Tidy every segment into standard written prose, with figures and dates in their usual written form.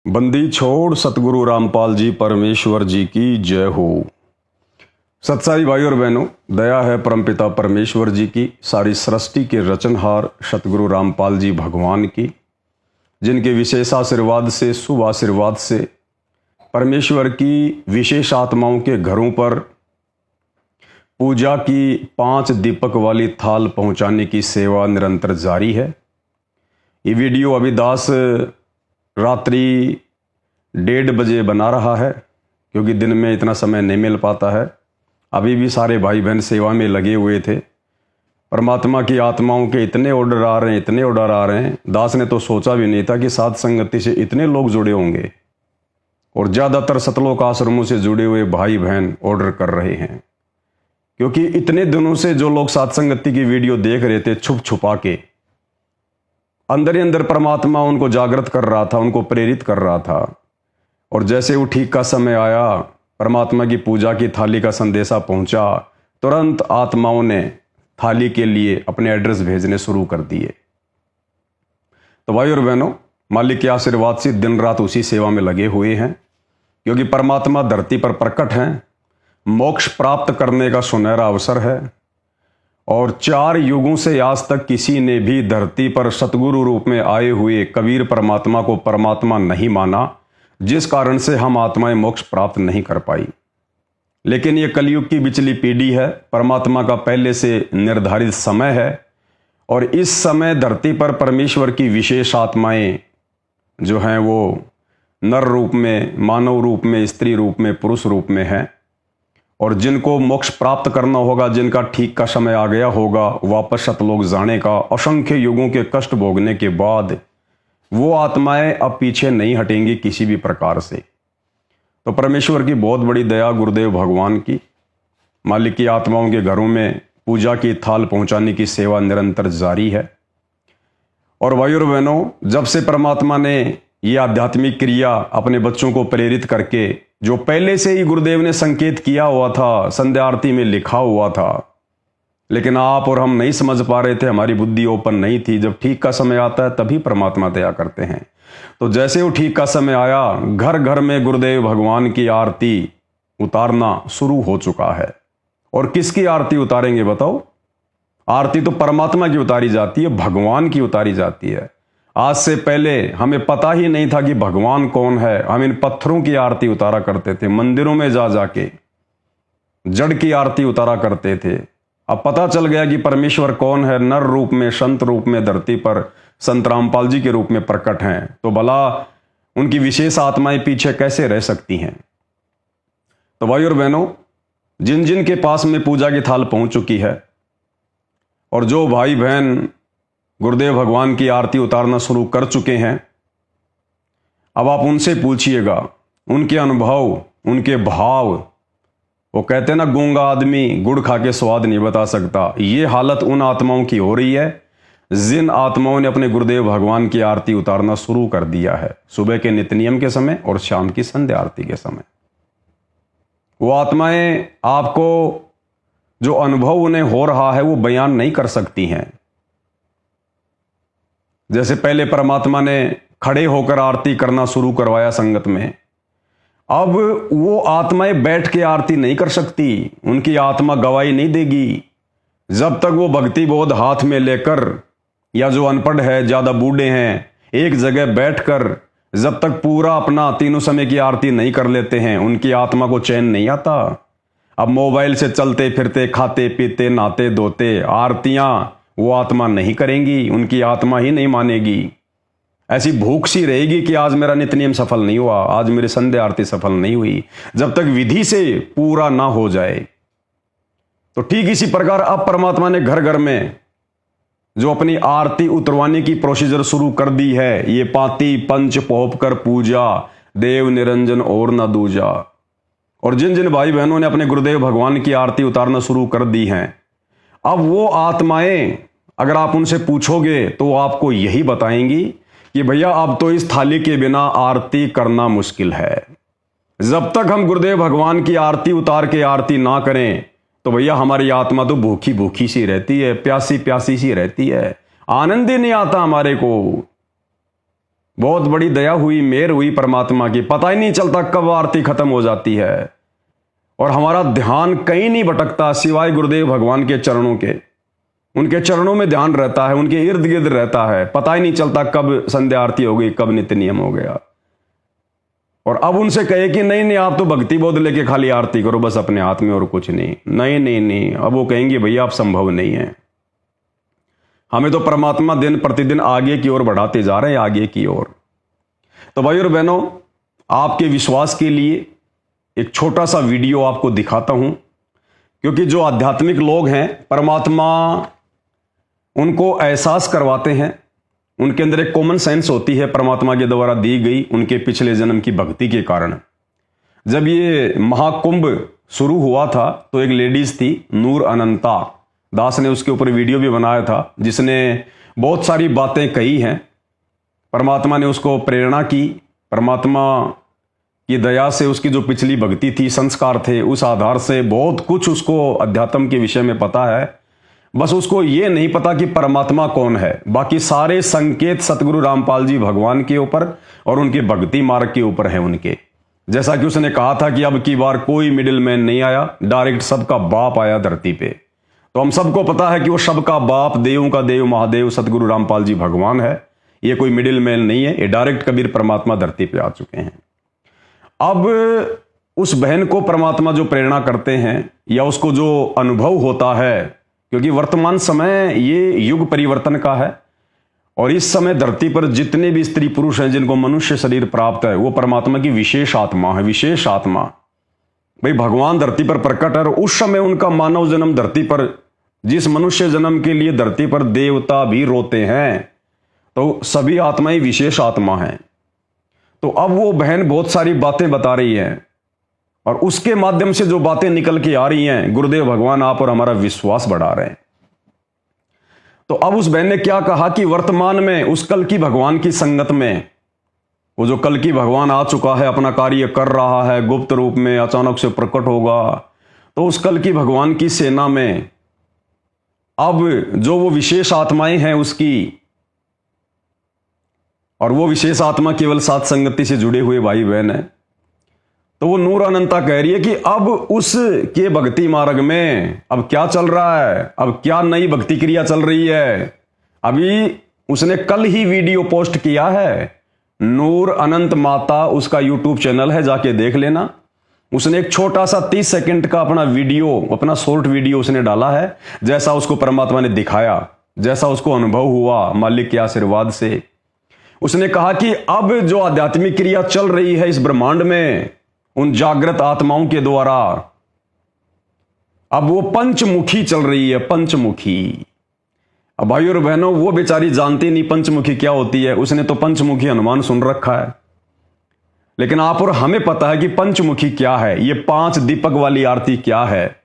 बंदी छोड़ सतगुरु रामपाल जी परमेश्वर जी की जय हो। सत्साई भाई और बहनों, दया है परमपिता परमेश्वर जी की, सारी सृष्टि के रचनहार सतगुरु रामपाल जी भगवान की, जिनके विशेष आशीर्वाद से, शुभ आशीर्वाद से परमेश्वर की विशेष आत्माओं के घरों पर पूजा की 5 दीपक वाली थाल पहुंचाने की सेवा निरंतर जारी है। ये वीडियो अभी दास रात्रि 1:30 बजे बना रहा है, क्योंकि दिन में इतना समय नहीं मिल पाता है। अभी भी सारे भाई बहन सेवा में लगे हुए थे। परमात्मा की आत्माओं के इतने ऑर्डर आ रहे हैं, इतने ऑर्डर आ रहे हैं, दास ने तो सोचा भी नहीं था कि साध संगति से इतने लोग जुड़े होंगे। और ज़्यादातर सतलोक आश्रमों से जुड़े हुए भाई बहन ऑर्डर कर रहे हैं, क्योंकि इतने दिनों से जो लोग साध संगति की वीडियो देख रहे थे छुप छुपा के, अंदर ही अंदर परमात्मा उनको जागृत कर रहा था, उनको प्रेरित कर रहा था। और जैसे वो ठीक का समय आया, परमात्मा की पूजा की थाली का संदेशा पहुंचा, तुरंत आत्माओं ने थाली के लिए अपने एड्रेस भेजने शुरू कर दिए। तो भाई और बहनों, मालिक के आशीर्वाद से दिन रात उसी सेवा में लगे हुए हैं, क्योंकि परमात्मा धरती पर प्रकट हैं। मोक्ष प्राप्त करने का सुनहरा अवसर है, और 4 युगों से आज तक किसी ने भी धरती पर सतगुरु रूप में आए हुए कबीर परमात्मा को परमात्मा नहीं माना, जिस कारण से हम आत्माएं मोक्ष प्राप्त नहीं कर पाई। लेकिन ये कलयुग की बिचली पीढ़ी है, परमात्मा का पहले से निर्धारित समय है, और इस समय धरती पर परमेश्वर की विशेष आत्माएं जो हैं वो नर रूप में, मानव रूप में, स्त्री रूप में, पुरुष रूप में हैं। और जिनको मोक्ष प्राप्त करना होगा, जिनका ठीक का समय आ गया होगा वापस सतलोक जाने का, असंख्य युगों के कष्ट भोगने के बाद वो आत्माएं अब पीछे नहीं हटेंगी किसी भी प्रकार से। तो परमेश्वर की बहुत बड़ी दया, गुरुदेव भगवान की, मालिक की आत्माओं के घरों में पूजा की थाल पहुंचाने की सेवा निरंतर जारी है। और भाई और बहनों, जब से परमात्मा ने ये आध्यात्मिक क्रिया अपने बच्चों को प्रेरित करके, जो पहले से ही गुरुदेव ने संकेत किया हुआ था, संध्या आरती में लिखा हुआ था, लेकिन आप और हम नहीं समझ पा रहे थे, हमारी बुद्धि ओपन नहीं थी। जब ठीक का समय आता है तभी परमात्मा दया करते हैं। तो जैसे वो ठीक का समय आया, घर घर में गुरुदेव भगवान की आरती उतारना शुरू हो चुका है। और किसकी आरती उतारेंगे बताओ? आरती तो परमात्मा की उतारी जाती है, भगवान की उतारी जाती है। आज से पहले हमें पता ही नहीं था कि भगवान कौन है। हम इन पत्थरों की आरती उतारा करते थे, मंदिरों में जा जाके जड़ की आरती उतारा करते थे। अब पता चल गया कि परमेश्वर कौन है, नर रूप में, संत रूप में धरती पर संत रामपाल जी के रूप में प्रकट हैं। तो भला उनकी विशेष आत्माएं पीछे कैसे रह सकती हैं? तो भाई और बहनों, जिन जिन के पास में पूजा की थाल पहुंच चुकी है, और जो भाई बहन गुरुदेव भगवान की आरती उतारना शुरू कर चुके हैं, अब आप उनसे पूछिएगा, उनके अनुभव, उनके भाव। वो कहते हैं ना, गूंगा आदमी गुड़ खा के स्वाद नहीं बता सकता। ये हालत उन आत्माओं की हो रही है जिन आत्माओं ने अपने गुरुदेव भगवान की आरती उतारना शुरू कर दिया है, सुबह के नित्य नियम के समय और शाम की संध्या आरती के समय। वो आत्माएं आपको जो अनुभव उन्हें हो रहा है वो बयान नहीं कर सकती हैं। जैसे पहले परमात्मा ने खड़े होकर आरती करना शुरू करवाया संगत में, अब वो आत्माएं बैठ के आरती नहीं कर सकती। उनकी आत्मा गवाही नहीं देगी जब तक वो भक्ति बोध हाथ में लेकर, या जो अनपढ़ है, ज्यादा बूढ़े हैं, एक जगह बैठकर जब तक पूरा अपना तीनों समय की आरती नहीं कर लेते हैं, उनकी आत्मा को चैन नहीं आता। अब मोबाइल से चलते फिरते, खाते पीते, नहाते धोते आरतियां वो आत्मा नहीं करेंगी, उनकी आत्मा ही नहीं मानेगी। ऐसी भूख सी रहेगी कि आज मेरा नित्य नियम सफल नहीं हुआ, आज मेरी संध्या आरती सफल नहीं हुई, जब तक विधि से पूरा ना हो जाए। तो ठीक इसी प्रकार अब परमात्मा ने घर घर में जो अपनी आरती उतरवाने की प्रोसीजर शुरू कर दी है, ये पाती पंच पोप कर पूजा, देव निरंजन और न दूजा। और जिन जिन भाई बहनों ने अपने गुरुदेव भगवान की आरती उतारना शुरू कर दी हैं, अब वो आत्माएं, अगर आप उनसे पूछोगे तो आपको यही बताएंगी कि भैया अब तो इस थाली के बिना आरती करना मुश्किल है। जब तक हम गुरुदेव भगवान की आरती उतार के आरती ना करें, तो भैया हमारी आत्मा तो भूखी भूखी सी रहती है, प्यासी प्यासी सी रहती है, आनंद ही नहीं आता हमारे को। बहुत बड़ी दया हुई, मेहर हुई परमात्मा की। पता ही नहीं चलता कब आरती खत्म हो जाती है और हमारा ध्यान कहीं नहीं भटकता सिवाय गुरुदेव भगवान के चरणों के। उनके चरणों में ध्यान रहता है, उनके इर्द गिर्द रहता है। पता ही नहीं चलता कब संध्या आरती हो गई, कब नित्य नियम हो गया। और अब उनसे कहे कि नहीं नहीं, आप तो भक्ति बोध लेके खाली आरती करो बस अपने हाथ में और कुछ नहीं। नहीं नहीं नहीं, अब वो कहेंगे भैया आप संभव नहीं है। हमें तो परमात्मा दिन प्रतिदिन आगे की ओर बढ़ाते जा रहे हैं, आगे की ओर। तो भाई और बहनों, आपके विश्वास के लिए एक छोटा सा वीडियो आपको दिखाता हूं, क्योंकि जो आध्यात्मिक लोग हैं परमात्मा उनको एहसास करवाते हैं। उनके अंदर एक कॉमन सेंस होती है परमात्मा के द्वारा दी गई उनके पिछले जन्म की भक्ति के कारण। जब ये महाकुंभ शुरू हुआ था तो एक लेडीज थी, नूर अनंता दास ने उसके ऊपर वीडियो भी बनाया था, जिसने बहुत सारी बातें कही हैं। परमात्मा ने उसको प्रेरणा की, परमात्मा की दया से उसकी जो पिछली भक्ति थी, संस्कार थे, उस आधार से बहुत कुछ उसको अध्यात्म के विषय में पता है। बस उसको ये नहीं पता कि परमात्मा कौन है। बाकी सारे संकेत सतगुरु रामपाल जी भगवान के ऊपर और उनके भक्ति मार्ग के ऊपर है उनके। जैसा कि उसने कहा था कि अब की बार कोई मिडिल मैन नहीं आया, डायरेक्ट सबका बाप आया धरती पे। तो हम सबको पता है कि वो सबका बाप, देवों का देव, महादेव सतगुरु रामपाल जी भगवान है। ये कोई मिडिल मैन नहीं है, ये डायरेक्ट कबीर परमात्मा धरती पे आ चुके हैं। अब उस बहन को परमात्मा जो प्रेरणा करते हैं या उसको जो अनुभव होता है, क्योंकि वर्तमान समय ये युग परिवर्तन का है और इस समय धरती पर जितने भी स्त्री पुरुष हैं जिनको मनुष्य शरीर प्राप्त है, वो परमात्मा की विशेष आत्मा है। विशेष आत्मा भाई, भगवान धरती पर प्रकट है और उस समय उनका मानव जन्म धरती पर, जिस मनुष्य जन्म के लिए धरती पर देवता भी रोते हैं, तो सभी आत्माएं विशेष आत्मा हैं। तो अब वो बहन बहुत सारी बातें बता रही है और उसके माध्यम से जो बातें निकल के आ रही हैं, गुरुदेव भगवान आप और हमारा विश्वास बढ़ा रहे हैं। तो अब उस बहन ने क्या कहा कि वर्तमान में उस कल की भगवान की संगत में, वो जो कल की भगवान आ चुका है, अपना कार्य कर रहा है, गुप्त रूप में अचानक से प्रकट होगा, तो उस कल की भगवान की सेना में अब जो वो विशेष आत्माएं हैं उसकी, और वो विशेष आत्मा केवल सात संगति से जुड़े हुए भाई बहन है। तो वो नूर अनंता कह रही है कि अब उस के भक्ति मार्ग में अब क्या चल रहा है, अब क्या नई भक्ति क्रिया चल रही है। अभी उसने कल ही वीडियो पोस्ट किया है, नूर अनंत माता उसका यूट्यूब चैनल है, जाके देख लेना। उसने एक छोटा सा 30 सेकंड का अपना वीडियो, अपना शॉर्ट वीडियो उसने डाला है, जैसा उसको परमात्मा ने दिखाया, जैसा उसको अनुभव हुआ मालिक के आशीर्वाद से। उसने कहा कि अब जो आध्यात्मिक क्रिया चल रही है इस ब्रह्मांड में उन जागृत आत्माओं के द्वारा, अब वो पंचमुखी चल रही है, पंचमुखी। अब भाई और बहनों, वो बेचारी जानती नहीं पंचमुखी क्या होती है। उसने तो पंचमुखी हनुमान सुन रखा है, लेकिन आप और हमें पता है कि पंचमुखी क्या है। ये 5 दीपक वाली आरती क्या है,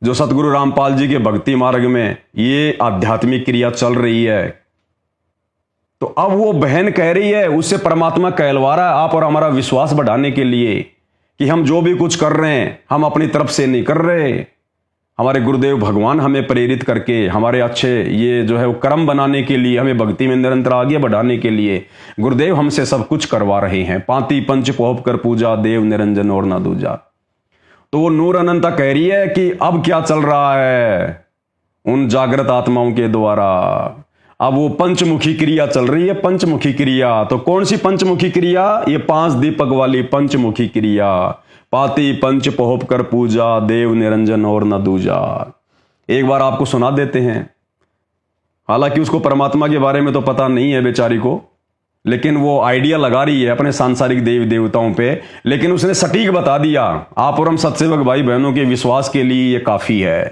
जो सतगुरु रामपाल जी के भक्ति मार्ग में ये आध्यात्मिक क्रिया चल रही है। तो अब वो बहन कह रही है, उससे परमात्मा कहलवा रहा है आप और हमारा विश्वास बढ़ाने के लिए कि हम जो भी कुछ कर रहे हैं हम अपनी तरफ से नहीं कर रहे। हमारे गुरुदेव भगवान हमें प्रेरित करके हमारे अच्छे ये जो है वो कर्म बनाने के लिए, हमें भक्ति में निरंतर आगे बढ़ाने के लिए गुरुदेव हमसे सब कुछ करवा रहे हैं। पांति पंच पोप कर पूजा, देव निरंजन और ना दूजा। तो वो नूर अनंता कह रही है कि अब क्या चल रहा है उन जागृत आत्माओं के द्वारा, अब वो पंचमुखी क्रिया चल रही है। पंचमुखी क्रिया तो कौन सी पंचमुखी क्रिया? ये 5 दीपक वाली पंचमुखी क्रिया। पाती पंच पोहप कर पूजा, देव निरंजन और न दूजा। एक बार आपको सुना देते हैं। हालांकि उसको परमात्मा के बारे में तो पता नहीं है बेचारी को, लेकिन वो आइडिया लगा रही है अपने सांसारिक देवी देवताओं पे, लेकिन उसने सटीक बता दिया। आप और हम सत्सेवक भाई बहनों के विश्वास के लिए ये काफी है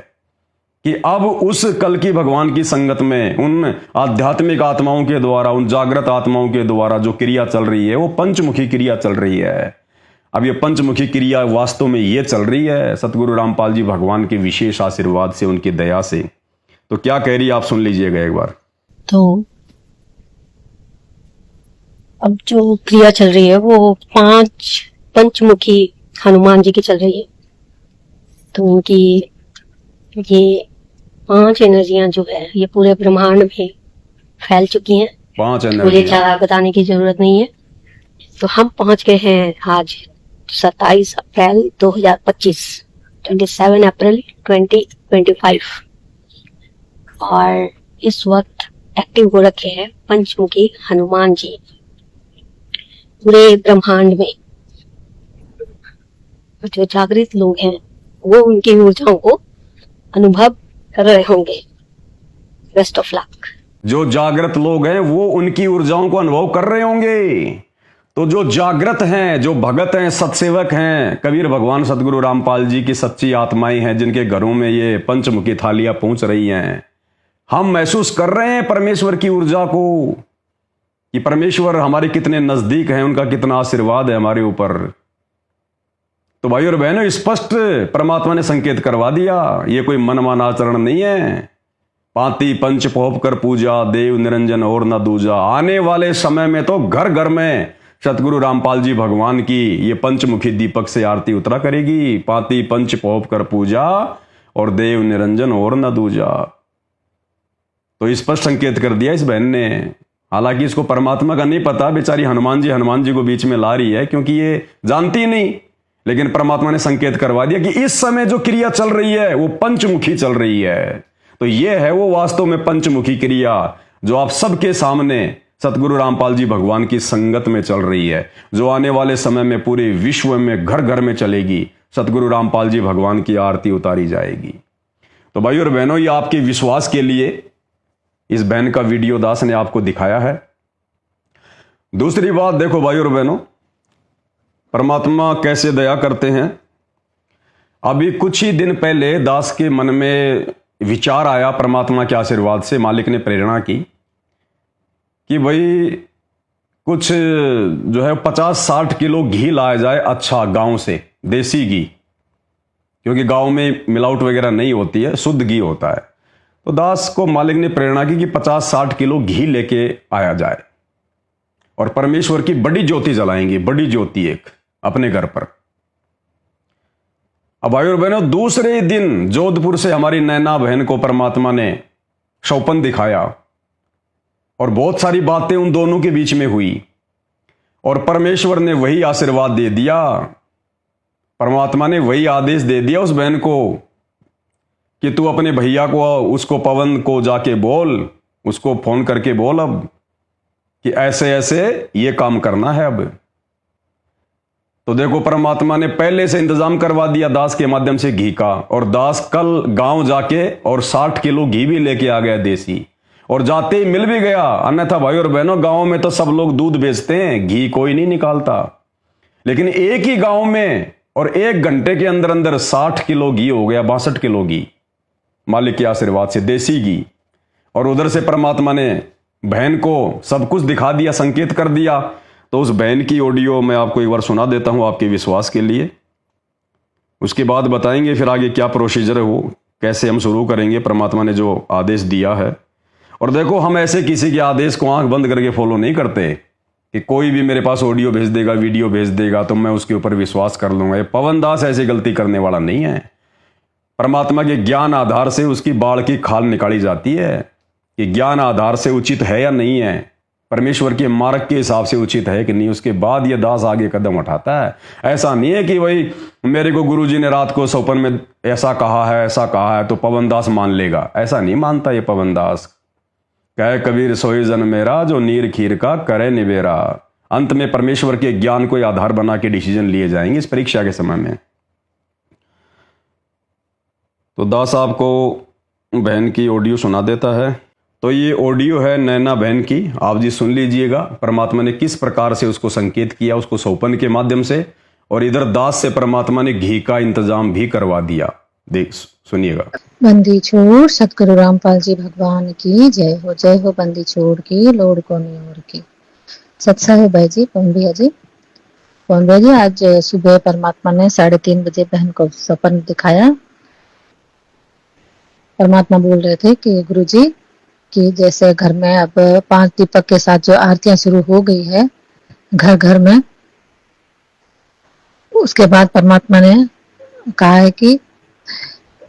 कि अब उस कल की भगवान की संगत में उन आध्यात्मिक आत्माओं के द्वारा, उन जागृत आत्माओं के द्वारा जो क्रिया चल रही है वो पंचमुखी क्रिया चल रही है। अब ये पंचमुखी क्रिया वास्तव में ये चल रही है सतगुरु रामपाल जी भगवान के विशेष आशीर्वाद से, उनकी दया से। तो क्या कह रही है आप सुन लीजिएगा एक बार। तो अब जो क्रिया चल रही है वो 5 पंचमुखी हनुमान जी की चल रही है। तो उनकी ये 5 एनर्जियां जो है ये पूरे ब्रह्मांड में फैल चुकी हैं 5 मुझे एनर्जी। ज्यादा बताने की जरूरत नहीं है। तो हम पहुंच गए हैं आज 27 अप्रैल 2025, 27 अप्रैल 2025, और इस वक्त एक्टिव हो रखे हैं पंचमुखी हनुमान जी पूरे ब्रह्मांड में। जो जागृत लोग हैं वो उनकी ऊर्जाओं को अनुभव कर रहे होंगे। Best of luck. जो जागृत लोग हैं वो उनकी ऊर्जाओं को अनुभव कर रहे होंगे। तो जो जागृत हैं, जो भगत हैं, सत्सेवक हैं, कबीर भगवान सतगुरु रामपाल जी की सच्ची आत्माएं हैं, जिनके घरों में ये पंचमुखी थालियां पहुंच रही हैं, हम महसूस कर रहे हैं परमेश्वर की ऊर्जा को कि परमेश्वर हमारे कितने नजदीक हैं, उनका कितना आशीर्वाद है हमारे ऊपर। तो भाई और बहनों, स्पष्ट परमात्मा ने संकेत करवा दिया, ये कोई मनमाना आचरण नहीं है। पाती पंच पोप कर पूजा, देव निरंजन और न दूजा। आने वाले समय में तो घर घर में सतगुरु रामपाल जी भगवान की ये पंचमुखी दीपक से आरती उतरा करेगी। पाती पंच पोप कर पूजा और देव निरंजन और न दूजा। तो स्पष्ट संकेत कर दिया इस बहन ने। हालांकि इसको परमात्मा का नहीं पता, बेचारी हनुमान जी को बीच में ला रही है क्योंकि ये जानती नहीं, लेकिन परमात्मा ने संकेत करवा दिया कि इस समय जो क्रिया चल रही है वो पंचमुखी चल रही है। तो ये है वो वास्तव में पंचमुखी क्रिया जो आप सबके सामने सतगुरु रामपाल जी भगवान की संगत में चल रही है, जो आने वाले समय में पूरे विश्व में घर घर में चलेगी। सतगुरु रामपाल जी भगवान की आरती उतारी जाएगी। तो भाई और बहनों, ये आपके विश्वास के लिए इस बहन का वीडियो दास ने आपको दिखाया है। दूसरी बात देखो भाई और बहनों, परमात्मा कैसे दया करते हैं। अभी कुछ ही दिन पहले दास के मन में विचार आया, परमात्मा के आशीर्वाद से मालिक ने प्रेरणा की कि भाई कुछ जो है 50-60 किलो घी लाया जाए, अच्छा गांव से देसी घी, क्योंकि गांव में मिलावट वगैरह नहीं होती है, शुद्ध घी होता है। तो दास को मालिक ने प्रेरणा की कि 50-60 किलो घी लेके आया जाए और परमेश्वर की बड़ी ज्योति जलाएंगे, बड़ी ज्योति एक अपने घर पर। अब भाई और बहनों, दूसरे दिन जोधपुर से हमारी नैना बहन को परमात्मा ने सौपन दिखाया और बहुत सारी बातें उन दोनों के बीच में हुई और परमेश्वर ने वही आशीर्वाद दे दिया। परमात्मा ने वही आदेश दे दिया उस बहन को कि तू अपने भैया को, उसको पवन को जाके बोल, उसको फोन करके बोल अब कि ऐसे ऐसे ये काम करना है अब। तो देखो, परमात्मा ने पहले से इंतजाम करवा दिया दास के माध्यम से घी का, और दास कल गांव जाके और 60 किलो घी भी लेके आ गया देसी, और जाते ही मिल भी गया। अन्यथा भाई और बहनों, गांव में तो सब लोग दूध बेचते हैं, घी कोई नहीं निकालता, लेकिन एक ही गांव में और 1 घंटे के अंदर अंदर 60 किलो घी हो गया, 62 किलो घी मालिक के आशीर्वाद से, देसी घी। और उधर से परमात्मा ने बहन को सब कुछ दिखा दिया, संकेत कर दिया। तो उस बहन की ऑडियो मैं आपको एक बार सुना देता हूं आपके विश्वास के लिए। उसके बाद बताएंगे फिर आगे क्या प्रोसीजर है, वो कैसे हम शुरू करेंगे, परमात्मा ने जो आदेश दिया है। और देखो, हम ऐसे किसी के आदेश को आंख बंद करके फॉलो नहीं करते कि कोई भी मेरे पास ऑडियो भेज देगा, वीडियो भेज देगा तो मैं उसके ऊपर विश्वास कर लूंगा। ये पवन दास ऐसी गलती करने वाला नहीं है। परमात्मा के ज्ञान आधार से उसकी बाढ़ की खाल निकाली जाती है कि ज्ञान आधार से उचित है या नहीं है, परमेश्वर के मार्ग के हिसाब से उचित है कि नहीं, उसके बाद ये दास आगे कदम उठाता है। ऐसा नहीं है कि भाई मेरे को गुरुजी ने रात को सौपन में ऐसा कहा है, ऐसा कहा है तो पवन दास मान लेगा, ऐसा नहीं मानता ये पवन दास। कहे कबीर सोई जन मेरा, जो नीर खीर का करे निबेरा। अंत में परमेश्वर के ज्ञान को आधार बना के डिसीजन लिए जाएंगे इस परीक्षा के समय में। तो दास आपको बहन की ऑडियो सुना देता है। तो ये ऑडियो है नैना बहन की, आप जी सुन लीजिएगा परमात्मा ने किस प्रकार से उसको संकेत किया, उसको सौपन के माध्यम से, और इधर दास से परमात्मा ने घी का इंतजाम भी करवा दिया। देख सुनिएगा। बंदी छोड़ सतगुरु रामपाल जी भगवान की जय हो, जय हो। बंदी छोड़ की लोड को नहीं और की। सत्सा है भाई जी, पवन भैया जी। पवन भैया जी, आज सुबह परमात्मा ने 3:30 बजे बहन को सपन दिखाया। परमात्मा बोल रहे थे कि गुरुजी कि जैसे घर में अब 5 दीपक के साथ जो आरतियां शुरू हो गई है घर घर में, उसके बाद परमात्मा ने कहा है कि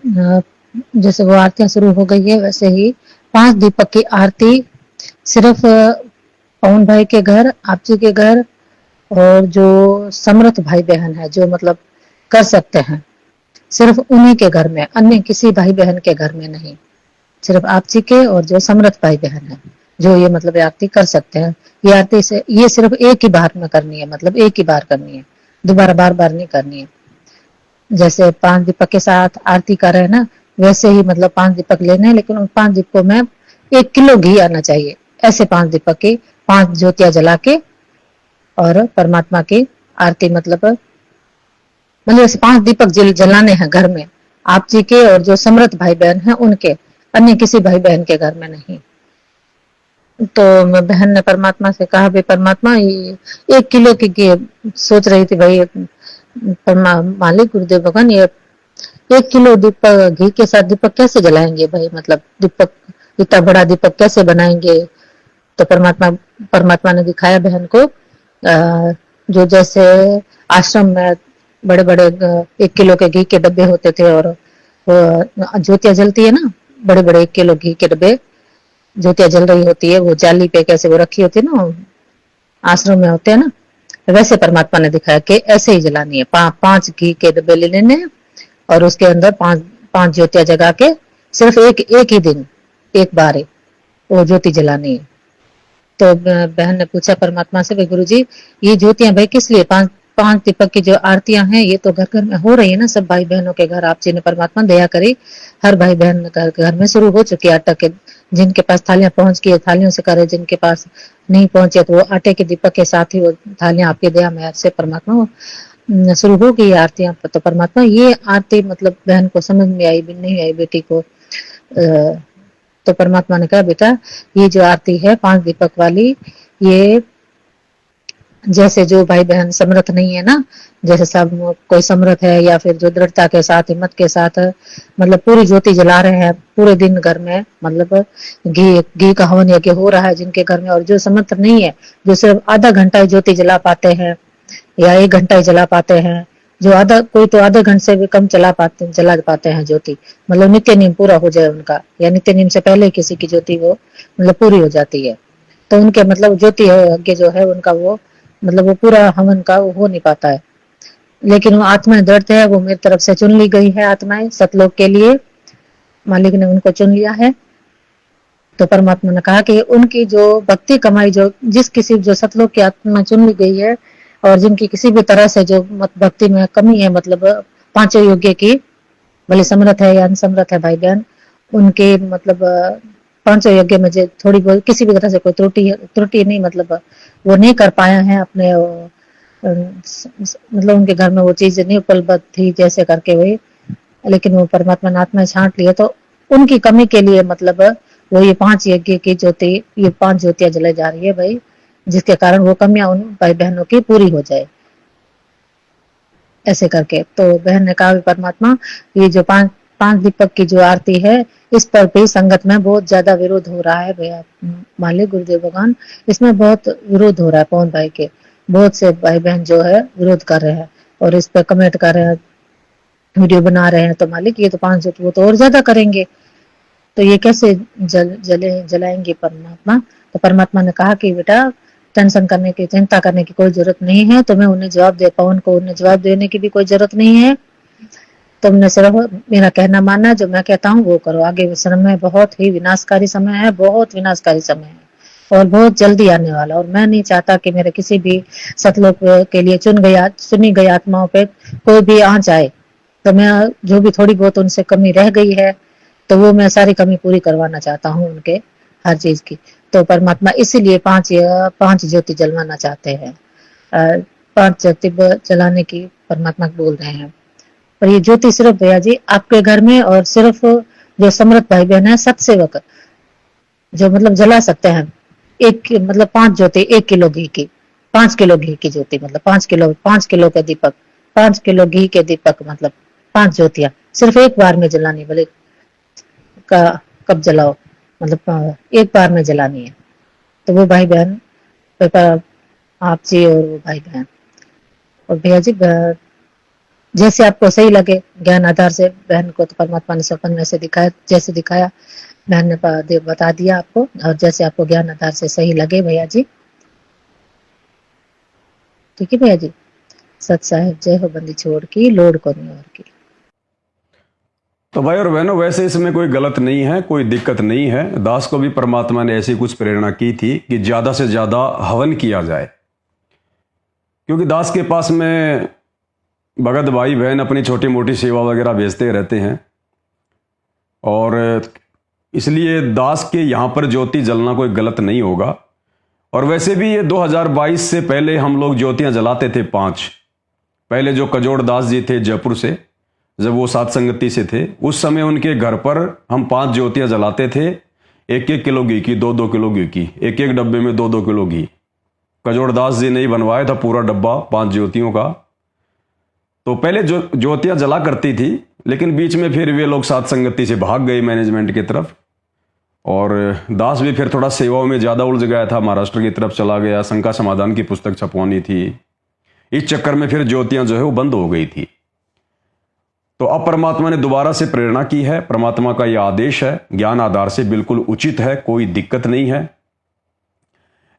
जैसे वो आरतियां शुरू हो गई है वैसे ही 5 दीपक की आरती सिर्फ पवन भाई के घर, आप जी के घर, और जो समर्थ भाई बहन है जो मतलब कर सकते हैं, सिर्फ उन्हीं के घर में, अन्य किसी भाई बहन के घर में नहीं। सिर्फ आप जी के और जो समर्थ भाई बहन है जो ये मतलब ये आरती कर सकते हैं। ये आरती से ये सिर्फ एक ही बार में करनी है, मतलब एक ही बार करनी है, दोबारा बार बार नहीं करनी है। जैसे 5 दीपक के साथ आरती कर रहे हैं ना, वैसे ही मतलब 5 दीपक लेने हैं, लेकिन उन 5 दीपकों में 1 किलो घी आना चाहिए। ऐसे 5 दीपक की 5 ज्योतियां जला के और परमात्मा की आरती मतलब ऐसे 5 दीपक जलाने हैं घर में, आप जी के और जो समर्थ भाई बहन हैं उनके, अन्य किसी भाई बहन के घर में नहीं। तो बहन ने परमात्मा से कहा, भाई परमात्मा ये 1 किलो की सोच रही थी भाई, मालिक गुरुदेव भगवान, ये 1 किलो दीपक घी के साथ दीपक कैसे जलाएंगे भाई, मतलब दीपक इतना बड़ा दीपक कैसे बनाएंगे। तो परमात्मा ने दिखाया बहन को, जो जैसे आश्रम में बड़े बड़े 1 किलो के घी के डब्बे होते थे, और ज्योतियां जलती है ना, बड़े बड़े 1 किलो घी के डब्बे ज्योतियां जल रही होती है, वो जाली पे कैसे वो रखी होती है ना, आश्रम में होते हैं ना, वैसे परमात्मा ने दिखाया कि ऐसे ही जलानी है। 5 घी के डब्बे ले लेने हैं और उसके अंदर 5 ज्योतियां जगा के सिर्फ एक ही दिन एक बार ही वो ज्योति जलानी है। तो बहन ने पूछा परमात्मा से, भाई गुरुजी ये ज्योतियां भाई किस लिए, 5 दीपक की जो आरतियां हैं ये तो घर घर में हो रही है ना, सब भाई बहनों के घर। आप जी ने परमात्मा दया करी, हर भाई बहन घर में शुरू हो चुकी है आटा के, जिनके पास थालियां पहुंच गई थालियों से करे, जिनके पास नहीं पहुंचे तो वो आटे के दीपक के साथ ही वो थालियां आपकी दया में से परमात्मा शुरू हो गई आरतियां। तो परमात्मा ये आरती मतलब बहन को समझ में आई भी नहीं आई बेटी को, तो परमात्मा ने कहा बेटा ये जो आरती है 5 दीपक वाली, ये जैसे जो भाई बहन समर्थ नहीं है ना, जैसे सब कोई समर्थ है या फिर जो दृढ़ता के साथ हिम्मत के साथ मतलब पूरी ज्योति जला रहे हैं पूरे दिन घर में, मतलब घी का हवन यज्ञ हो रहा है जिनके घर में, और जो समर्थ नहीं है जो सिर्फ आधा घंटा ही ज्योति जला पाते हैं या 1 घंटा ही जला पाते हैं, जो कोई तो आधे घंटे से भी कम जला पाते हैं ज्योति, मतलब नित्य नियम पूरा हो जाए उनका, या नित्य नियम से पहले किसी की ज्योति वो मतलब पूरी हो जाती है, तो उनके मतलब ज्योति यज्ञ जो है उनका वो मतलब वो पूरा हवन का वो हो नहीं पाता है। लेकिन वो आत्माएं दृढ़ है, वो मेरी तरफ से चुन ली गई है आत्माएं सतलोक के लिए, मालिक ने उनको चुन लिया है। तो परमात्मा ने कहा कि उनकी जो भक्ति कमाई, जो जिस किसी जो सतलोक की आत्मा चुन ली गई है और जिनकी किसी भी तरह से जो भक्ति में कमी है, मतलब 5 योग्य की, भले समर्थ है या अनसमर्थ है भाई बहन, उनके मतलब 5 यज्ञ में जो थोड़ी बहुत किसी भी तरह से कोई त्रुटि नहीं, मतलब वो नहीं कर पाया है अपने मतलब उनके घर में वो चीज नहीं उपलब्ध थी जैसे करके हुई, लेकिन वो परमात्मा ने आत्मा छांट लिए, तो उनकी कमी के लिए मतलब वो ये 5 यज्ञ की ज्योति, ये 5 ज्योतियां जलाई जा रही है भाई, जिसके कारण वो कमियां उन भाई बहनों की पूरी हो जाए ऐसे करके। तो बहन ने कहा परमात्मा ये जो 5 दीपक की जो आरती है इस पर भी संगत में बहुत ज्यादा विरोध हो रहा है भैया, मालिक गुरुदेव भगवान इसमें बहुत विरोध हो रहा है, पवन भाई के बहुत से भाई बहन जो है विरोध कर रहे हैं और इस पर कमेंट कर रहे हैं, वीडियो बना रहे हैं, तो मालिक ये तो 5 वो तो और ज्यादा करेंगे, तो ये कैसे जलाएंगे परमात्मा। तो परमात्मा ने कहा कि बेटा टेंशन करने की चिंता करने की कोई जरूरत नहीं है, तुम्हें उन्हें जवाब दे पवन को उन्हें जवाब देने की भी कोई जरूरत नहीं है, तुमने सिर्फ मेरा कहना मानना, जो मैं कहता हूँ वो करो। आगे समय बहुत ही विनाशकारी समय है, बहुत विनाशकारी समय है और बहुत जल्दी आने वाला, और मैं नहीं चाहता कि मेरे किसी भी सतलोक के लिए चुनी गई आत्माओं पे कोई भी आंच आए, तो मैं जो भी थोड़ी बहुत उनसे कमी रह गई है तो वो मैं सारी कमी पूरी करवाना चाहता हूँ उनके हर चीज की। तो परमात्मा इसीलिए 5 ज्योति जलवाना चाहते हैं, 5 ज्योति जलाने की परमात्मा बोल रहे हैं। और ये ज्योति सिर्फ भैया जी आपके घर में और सिर्फ जो समर्थ भाई बहन है सतसेवक जो मतलब जला सकते हैं, एक मतलब 5 ज्योति 1 किलो घी की, 5 किलो घी की ज्योति, मतलब 5 किलो का दीपक, 5 किलो घी के दीपक, मतलब 5 ज्योतियां सिर्फ एक बार में जलानी, भले कब जलाओ, मतलब एक बार में जलानी है। तो वो भाई बहन आप जी और वो भाई बहन और भैया जी जैसे आपको सही लगे ज्ञान आधार से, बहन को तो परमात्मा ने सपन में से दिखाया, जैसे दिखाया बहन ने बता दिया आपको, और जैसे आपको ज्ञान आधार से सही लगे भैया जी ठीक है भैया जी। सत साहिब जय हो बंदी छोड़ की, लोड को नहीं और की। तो भाई और बहनों, वैसे इसमें कोई गलत नहीं है, कोई दिक्कत नहीं है। दास को भी परमात्मा ने ऐसी कुछ प्रेरणा की थी कि ज्यादा से ज्यादा हवन किया जाए, क्योंकि दास के पास में भगत भाई बहन अपनी छोटी मोटी सेवा वगैरह भेजते रहते हैं, और इसलिए दास के यहाँ पर ज्योति जलना कोई गलत नहीं होगा। और वैसे भी ये 2022 से पहले हम लोग ज्योतियां जलाते थे 5। पहले जो कजोड़ दास जी थे जयपुर से, जब वो सात संगति से थे, उस समय उनके घर पर हम 5 ज्योतियां जलाते थे। 1-1 किलो घी की, 2-2 किलो घी की, एक एक डब्बे में 2-2 किलो घी। कजोड़ दास जी ने ही बनवाया था पूरा डब्बा 5 ज्योतियों का। तो पहले जो ज्योतियां जला करती थी, लेकिन बीच में फिर वे लोग सात संगति से भाग गए मैनेजमेंट की तरफ, और दास भी फिर थोड़ा सेवाओं में ज़्यादा उलझ गया था, महाराष्ट्र की तरफ चला गया, शंका समाधान की पुस्तक छपवानी थी। इस चक्कर में फिर ज्योतियां जो है वो बंद हो गई थी। तो अब परमात्मा ने दोबारा से प्रेरणा की है। परमात्मा का यह आदेश है, ज्ञान आधार से बिल्कुल उचित है, कोई दिक्कत नहीं है।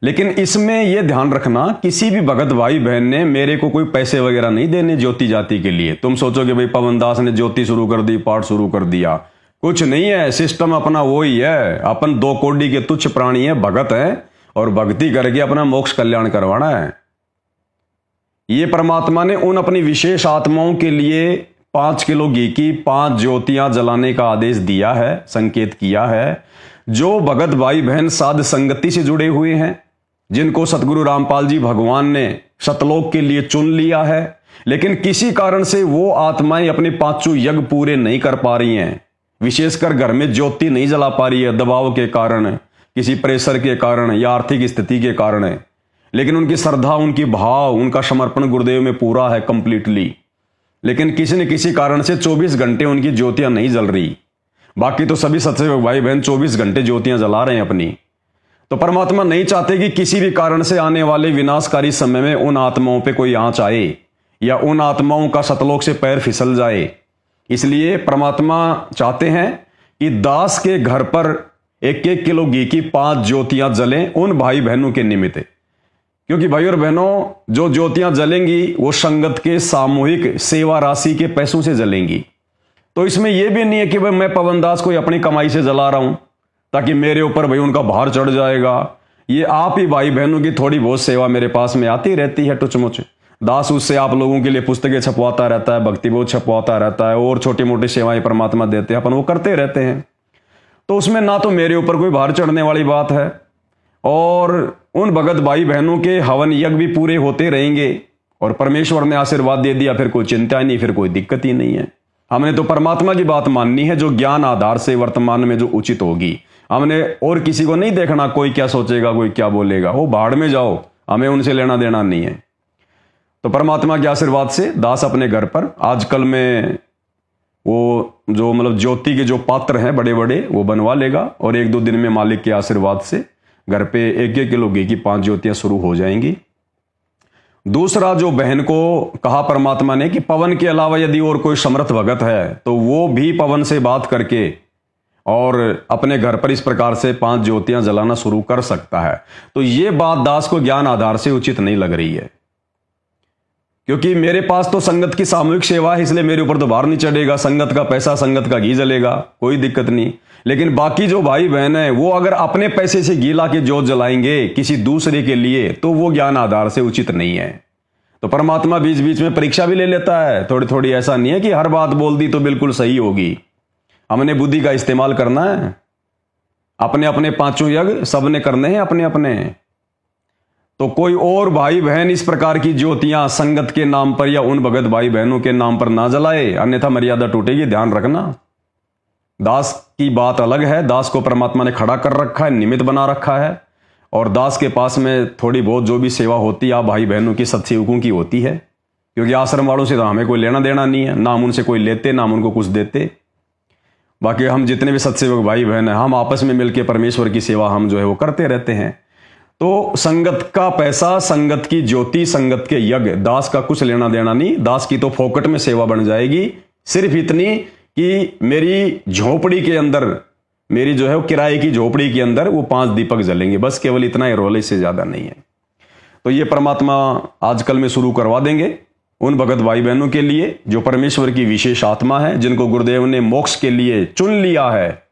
लेकिन इसमें यह ध्यान रखना, किसी भी भगत भाई बहन ने मेरे को कोई पैसे वगैरह नहीं देने ज्योति जाति के लिए। तुम सोचोगे भाई पवन दास ने ज्योति शुरू कर दी, पाठ शुरू कर दिया, कुछ नहीं है। सिस्टम अपना वो ही है। अपन 2 कोड़ी के तुच्छ प्राणी है, भगत है, और भक्ति करके अपना मोक्ष कल्याण करवाना है। ये परमात्मा ने उन अपनी विशेष आत्माओं के लिए 5 किलो घी की 5 ज्योतियां जलाने का आदेश दिया है, संकेत किया है। जो भगत भाई बहन साध संगति से जुड़े हुए हैं, जिनको सतगुरु रामपाल जी भगवान ने सतलोक के लिए चुन लिया है, लेकिन किसी कारण से वो आत्माएं अपने 5 यज्ञ पूरे नहीं कर पा रही हैं, विशेषकर घर में ज्योति नहीं जला पा रही है, दबाव के कारण, किसी प्रेशर के कारण या आर्थिक स्थिति के कारण है, लेकिन उनकी श्रद्धा, उनकी भाव, उनका समर्पण गुरुदेव में पूरा है कंप्लीटली, लेकिन किसी न किसी कारण से 24 घंटे उनकी ज्योतियां नहीं जल रही। बाकी तो सभी सत्संग भाई बहन 24 घंटे ज्योतियां जला रहे हैं अपनी। तो परमात्मा नहीं चाहते कि किसी भी कारण से आने वाले विनाशकारी समय में उन आत्माओं पे कोई आंच आए या उन आत्माओं का सतलोक से पैर फिसल जाए। इसलिए परमात्मा चाहते हैं कि दास के घर पर 1-1 किलो घी की 5 ज्योतियां जलें उन भाई बहनों के निमित्त, क्योंकि भाई और बहनों जो ज्योतियां जलेंगी वो संगत के सामूहिक सेवा राशि के पैसों से जलेंगी। तो इसमें यह भी नहीं है कि भाई मैं पवन दास को अपनी कमाई से जला रहा हूं ताकि मेरे ऊपर भाई उनका भार चढ़ जाएगा। ये आप ही भाई बहनों की थोड़ी बहुत सेवा मेरे पास में आती रहती है टुचमुच। दास उससे आप लोगों के लिए पुस्तकें छपवाता रहता है, भक्ति बोध छपवाता रहता है, और छोटी मोटी सेवाएं परमात्मा देते हैं, अपन वो करते रहते हैं। तो उसमें ना तो मेरे ऊपर कोई भार चढ़ने वाली बात है, और उन भगत भाई बहनों के हवन यज्ञ भी पूरे होते रहेंगे, और परमेश्वर ने आशीर्वाद दे दिया, फिर कोई चिंता ही नहीं, फिर कोई दिक्कत ही नहीं है। हमने तो परमात्मा की बात माननी है, जो ज्ञान आधार से वर्तमान में जो उचित होगी। हमने और किसी को नहीं देखना, कोई क्या सोचेगा, कोई क्या बोलेगा, वो भाड़ में जाओ, हमें उनसे लेना देना नहीं है। तो परमात्मा के आशीर्वाद से दास अपने घर पर आजकल में वो जो मतलब ज्योति के जो पात्र हैं बड़े बड़े वो बनवा लेगा, और 1-2 दिन में मालिक के आशीर्वाद से घर पे 1-1 किलो घी की 5 ज्योतियां शुरू हो जाएंगी। दूसरा, जो बहन को कहा परमात्मा ने कि पवन के अलावा यदि और कोई समर्थ भगत है तो वो भी पवन से बात करके और अपने घर पर इस प्रकार से 5 ज्योतियां जलाना शुरू कर सकता है। तो ये बात दास को ज्ञान आधार से उचित नहीं लग रही है, क्योंकि मेरे पास तो संगत की सामूहिक सेवा है, इसलिए मेरे ऊपर तो भार नहीं चढ़ेगा। संगत का पैसा, संगत का घी जलेगा, कोई दिक्कत नहीं। लेकिन बाकी जो भाई बहन है वो अगर अपने पैसे से घी ला के जोत जलाएंगे किसी दूसरे के लिए, तो वो ज्ञान आधार से उचित नहीं है। तो परमात्मा बीच बीच में परीक्षा भी ले लेता है थोड़ी थोड़ी। ऐसा नहीं है कि हर बात बोल दी तो बिल्कुल सही होगी। हमने बुद्धि का इस्तेमाल करना है। अपने अपने 5 यज्ञ सबने करने हैं अपने अपने। तो कोई और भाई बहन इस प्रकार की ज्योतियां संगत के नाम पर या उन भगत भाई बहनों के नाम पर ना जलाए, अन्यथा मर्यादा टूटेगी, ध्यान रखना। दास की बात अलग है। दास को परमात्मा ने खड़ा कर रखा है, निमित्त बना रखा है, और दास के पास में थोड़ी बहुत जो भी सेवा होती है आप भाई बहनों की, सत्सेवकों की होती है, क्योंकि आश्रम वालों से तो हमें कोई लेना देना नहीं है, ना हम उनसे कोई लेते ना हम उनको कुछ देते। बाकी हम जितने भी सत्सेवक भाई बहन हैं, हम आपस में मिलकर परमेश्वर की सेवा हम जो है वो करते रहते हैं। तो संगत का पैसा, संगत की ज्योति, संगत के यज्ञ, दास का कुछ लेना देना नहीं। दास की तो फोकट में सेवा बन जाएगी, सिर्फ इतनी कि मेरी झोपड़ी के अंदर, मेरी जो है वो किराए की झोपड़ी के अंदर वो 5 दीपक जलेंगे, बस केवल इतना ही रोल, इससे ज्यादा नहीं है। तो ये परमात्मा आजकल में शुरू करवा देंगे उन भगत भाई बहनों के लिए जो परमेश्वर की विशेष आत्मा है, जिनको गुरुदेव ने मोक्ष के लिए चुन लिया है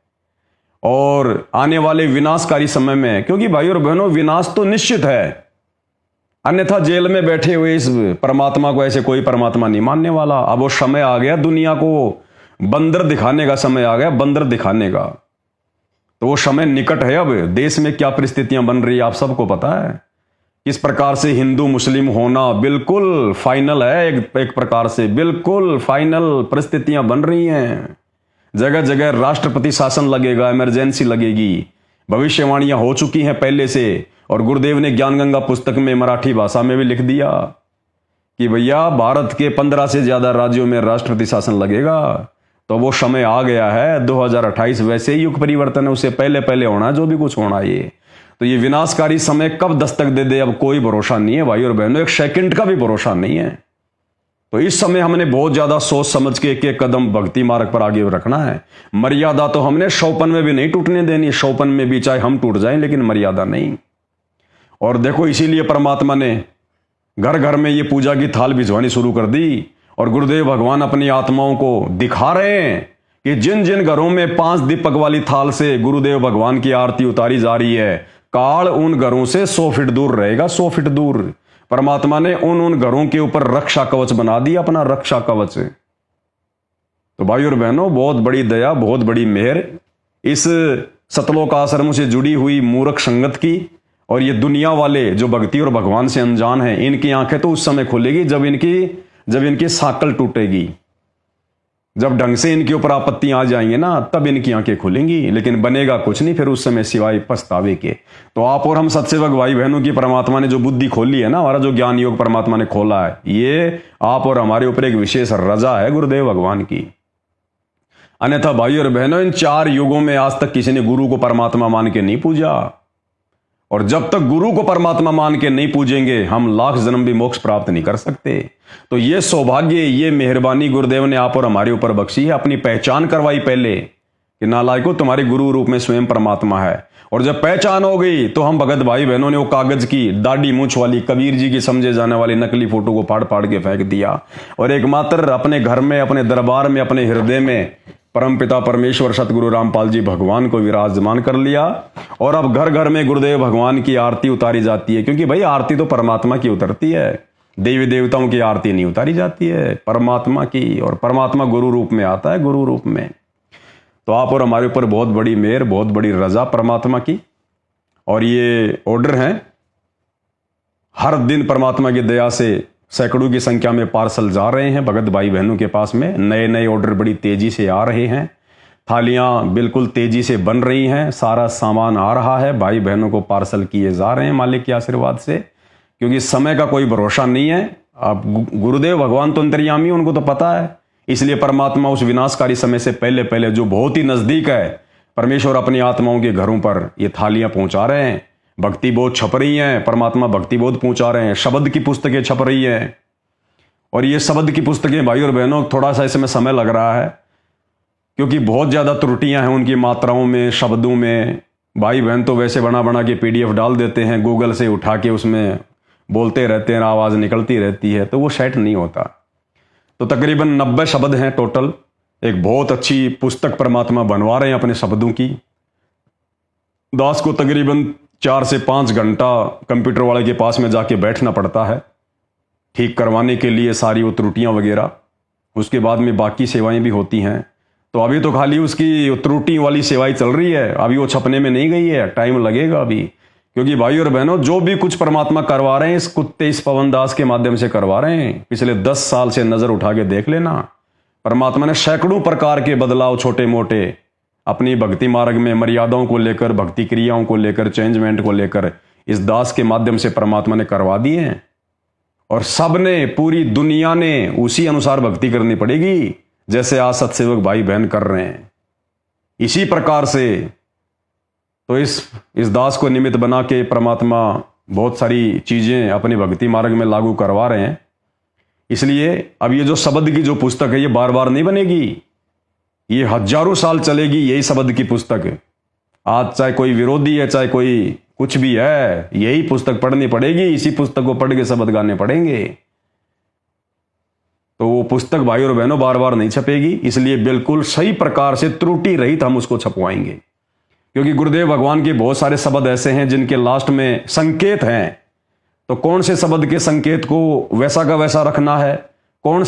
और आने वाले विनाशकारी समय में, क्योंकि भाई और बहनों विनाश तो निश्चित है, अन्यथा जेल में बैठे हुए इस परमात्मा को ऐसे कोई परमात्मा नहीं मानने वाला। अब वो समय आ गया, दुनिया को बंदर दिखाने का समय आ गया, बंदर दिखाने का। तो वो समय निकट है। अब देश में क्या परिस्थितियां बन रही है आप सबको पता है। किस प्रकार से हिंदू मुस्लिम होना बिल्कुल फाइनल है, एक प्रकार से बिल्कुल फाइनल परिस्थितियां बन रही हैं। जगह जगह राष्ट्रपति शासन लगेगा, इमरजेंसी लगेगी, भविष्यवाणियां हो चुकी हैं पहले से। और गुरुदेव ने ज्ञान गंगा पुस्तक में मराठी भाषा में भी लिख दिया कि भैया भारत के 15 से ज्यादा राज्यों में राष्ट्रपति शासन लगेगा। तो वो समय आ गया है। 2028 वैसे ही युग परिवर्तन है, उससे पहले पहले होना जो भी कुछ होना। ये तो ये विनाशकारी समय कब दस्तक दे दे अब कोई भरोसा नहीं है भाई और बहनों, एक सेकंड का भी भरोसा नहीं है। तो इस समय हमने बहुत ज्यादा सोच समझ के एक कदम भक्ति मार्ग पर आगे रखना है। मर्यादा तो हमने शौपन में भी नहीं टूटने देनी, शौपन में भी चाहे हम टूट जाएं लेकिन मर्यादा नहीं। और देखो इसीलिए परमात्मा ने घर घर में ये पूजा की थाल भिजवानी शुरू कर दी। और गुरुदेव भगवान अपनी आत्माओं को दिखा रहे हैं कि जिन जिन घरों में 5 दीपक वाली थाल से गुरुदेव भगवान की आरती उतारी जा रही है, काल उन घरों से 100 फीट दूर रहेगा, 100 फीट दूर। परमात्मा ने उन घरों के ऊपर रक्षा कवच बना दिया, अपना रक्षा कवच। तो भाई और बहनों, बहुत बड़ी दया, बहुत बड़ी मेहर इस सतलोक आश्रम से जुड़ी हुई मूर्ख संगत की। और ये दुनिया वाले जो भक्ति और भगवान से अनजान हैं, इनकी आंखें तो उस समय खुलेगी जब इनकी साकल टूटेगी, जब ढंग से इनके ऊपर आपत्तियां आ जाएंगे ना, तब इनकी आंखें खुलेंगी। लेकिन बनेगा कुछ नहीं फिर उस समय सिवाय पछतावे के। तो आप और हम सत्सेवक भाई बहनों की परमात्मा ने जो बुद्धि खोली है ना, हमारा जो ज्ञान योग परमात्मा ने खोला है, ये आप और हमारे ऊपर एक विशेष रजा है गुरुदेव भगवान की। अन्यथा भाई और बहनों, इन 4 युगों में आज तक किसी ने गुरु को परमात्मा मान के नहीं पूजा। और जब तक गुरु को परमात्मा मान के नहीं पूजेंगे, हम लाख जन्म भी मोक्ष प्राप्त नहीं कर सकते। तो ये सौभाग्य, ये मेहरबानी गुरुदेव ने आप और हमारे ऊपर बख्शी है। अपनी पहचान करवाई पहले कि नालायकों, तुम्हारे गुरु रूप में स्वयं परमात्मा है। और जब पहचान हो गई तो हम भगत भाई बहनों ने वो कागज की दाढ़ी मूछ वाली कबीर जी की समझे जाने वाली नकली फोटो को फाड़ फाड़ के फेंक दिया और एकमात्र अपने घर में, अपने दरबार में, अपने हृदय में परमपिता परमेश्वर सतगुरु रामपाल जी भगवान को विराजमान कर लिया। और अब घर घर में गुरुदेव भगवान की आरती उतारी जाती है, क्योंकि भाई आरती तो परमात्मा की उतरती है, देवी देवताओं की आरती नहीं उतारी जाती है, परमात्मा की। और परमात्मा गुरु रूप में आता है, गुरु रूप में। तो आप और हमारे ऊपर बहुत बड़ी मेहर, बहुत बड़ी रजा परमात्मा की। और ये ऑर्डर हैं, हर दिन परमात्मा की दया से सैकड़ों की संख्या में पार्सल जा रहे हैं भगत भाई बहनों के पास में। नए नए ऑर्डर बड़ी तेजी से आ रहे हैं, थालियां बिल्कुल तेजी से बन रही हैं, सारा सामान आ रहा है, भाई बहनों को पार्सल किए जा रहे हैं मालिक के आशीर्वाद से। क्योंकि समय का कोई भरोसा नहीं है। अब गुरुदेव भगवान तो अंतर्यामी, उनको तो पता है। इसलिए परमात्मा उस विनाशकारी समय से पहले पहले, जो बहुत ही नजदीक है, परमेश्वर अपनी आत्माओं के घरों पर ये थालियां पहुंचा रहे हैं। भक्ति बोध छप रही हैं, परमात्मा भक्ति बोध पहुंचा रहे हैं, शब्द की पुस्तकें छप रही हैं। और ये शब्द की पुस्तकें भाई और बहनों, थोड़ा सा इसमें समय लग रहा है क्योंकि बहुत ज़्यादा त्रुटियां हैं उनकी मात्राओं में, शब्दों में। भाई बहन तो वैसे बना बना के PDF डाल देते हैं, गूगल से उठा के उसमें बोलते रहते हैं, आवाज़ निकलती रहती है, तो वो सेट नहीं होता। तो तकरीबन 90 शब्द हैं टोटल। एक बहुत अच्छी पुस्तक परमात्मा बनवा रहे हैं अपने शब्दों की। दास को तकरीबन 4 से 5 घंटा कंप्यूटर वाले के पास में जाके बैठना पड़ता है ठीक करवाने के लिए सारी वो त्रुटियां वगैरह। उसके बाद में बाकी सेवाएं भी होती हैं। तो अभी तो खाली उसकी त्रुटि वाली सेवाएं चल रही है, अभी वो छपने में नहीं गई है, टाइम लगेगा अभी। क्योंकि भाई और बहनों, जो भी कुछ परमात्मा करवा रहे हैं इस कुत्ते, इस पवन दास के माध्यम से करवा रहे हैं। पिछले 10 साल से नजर उठा के देख लेना, परमात्मा ने सैकड़ों प्रकार के बदलाव छोटे मोटे अपनी भक्ति मार्ग में, मर्यादाओं को लेकर, भक्ति क्रियाओं को लेकर, चेंजमेंट को लेकर इस दास के माध्यम से परमात्मा ने करवा दिए हैं। और सबने, पूरी दुनिया ने उसी अनुसार भक्ति करनी पड़ेगी जैसे आज सत्सेवक भाई बहन कर रहे हैं। इसी प्रकार से तो इस दास को निमित्त बना के परमात्मा बहुत सारी चीजें अपनी भक्ति मार्ग में लागू करवा रहे हैं। इसलिए अब ये जो शब्द की जो पुस्तक है, ये बार बार नहीं बनेगी, ये हजारों साल चलेगी यही शब्द की पुस्तक। आज चाहे कोई विरोधी है, चाहे कोई कुछ भी है, यही पुस्तक पढ़नी पड़ेगी, इसी पुस्तक को पढ़ के शब्द गाने पड़ेंगे। तो वो पुस्तक भाई और बहनों बार बार नहीं छपेगी, इसलिए बिल्कुल सही प्रकार से त्रुटि रहित हम उसको छपवाएंगे। क्योंकि गुरुदेव भगवान के बहुत सारे शब्द ऐसे हैं जिनके लास्ट में संकेत हैं, तो कौन से शब्द के संकेत को वैसा का वैसा रखना है, कौन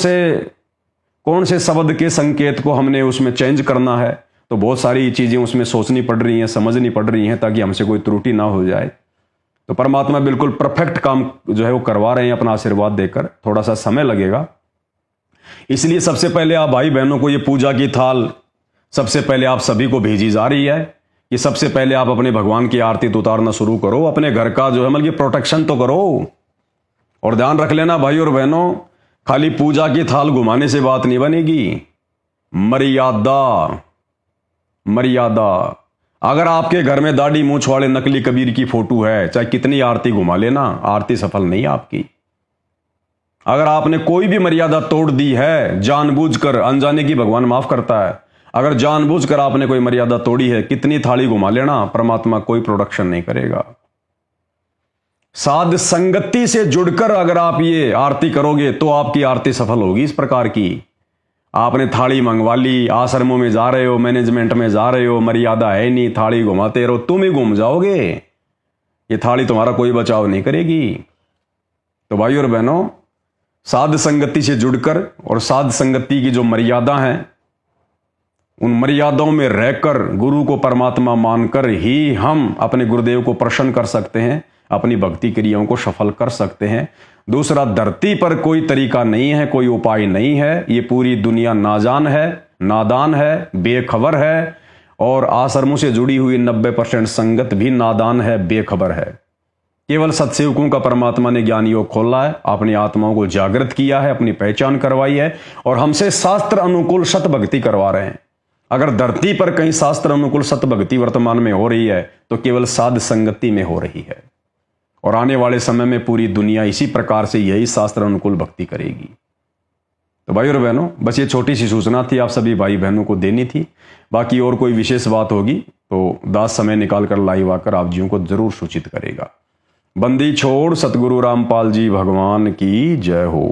से शब्द के संकेत को हमने उसमें चेंज करना है, तो बहुत सारी चीजें उसमें सोचनी पड़ रही हैं, समझनी पड़ रही हैं, ताकि हमसे कोई त्रुटि ना हो जाए। तो परमात्मा बिल्कुल परफेक्ट काम जो है वो करवा रहे हैं अपना आशीर्वाद देकर। थोड़ा सा समय लगेगा, इसलिए सबसे पहले आप भाई बहनों को ये पूजा की थाल सबसे पहले आप सभी को भेजी जा रही है कि सबसे पहले आप अपने भगवान की आरती तो उतारना शुरू करो, अपने घर का जो है मतलब प्रोटेक्शन तो करो। और ध्यान रख लेना भाई और बहनों, खाली पूजा की थाल घुमाने से बात नहीं बनेगी, मर्यादा। अगर आपके घर में दाढ़ी मूंछ वाले नकली कबीर की फोटो है, चाहे कितनी आरती घुमा लेना, आरती सफल नहीं आपकी। अगर आपने कोई भी मर्यादा तोड़ दी है जानबूझकर, अनजाने की भगवान माफ करता है, अगर जानबूझकर आपने कोई मर्यादा तोड़ी है, कितनी थाली घुमा लेना, परमात्मा कोई प्रोडक्शन नहीं करेगा। साध संगति से जुड़कर अगर आप ये आरती करोगे तो आपकी आरती सफल होगी। इस प्रकार की आपने थाली मंगवा ली, आश्रमों में जा रहे हो, मैनेजमेंट में जा रहे हो, मर्यादा है नहीं, थाली घुमाते रहो, तुम ही घूम जाओगे, ये थाली तुम्हारा कोई बचाव नहीं करेगी। तो भाई और बहनों, साध संगति से जुड़कर और साध संगति की जो मर्यादा हैं, उन मर्यादाओं में रहकर गुरु को परमात्मा मानकर ही हम अपने गुरुदेव को प्रसन्न कर सकते हैं, अपनी भक्ति क्रियाओं को सफल कर सकते हैं। दूसरा, धरती पर कोई तरीका नहीं है, कोई उपाय नहीं है। ये पूरी दुनिया नाजान है, नादान है, बेखबर है, और आश्रमों से जुड़ी हुई 90% संगत भी नादान है, बेखबर है। केवल सत्सेवकों का परमात्मा ने ज्ञान योग खोला है, अपनी आत्माओं को जागृत किया है, अपनी पहचान करवाई है, और हमसे शास्त्र अनुकूल सत भक्ति करवा रहे हैं। अगर धरती पर कहीं शास्त्र अनुकूल सत भक्ति वर्तमान में हो रही है तो केवल साध संगति में हो रही है, और आने वाले समय में पूरी दुनिया इसी प्रकार से यही शास्त्र अनुकूल भक्ति करेगी। तो भाई और बहनों, बस ये छोटी सी सूचना थी, आप सभी भाई बहनों को देनी थी। बाकी और कोई विशेष बात होगी तो दास समय निकाल कर लाइव आकर आप जियों को जरूर सूचित करेगा। बंदी छोड़ सतगुरु रामपाल जी भगवान की जय हो।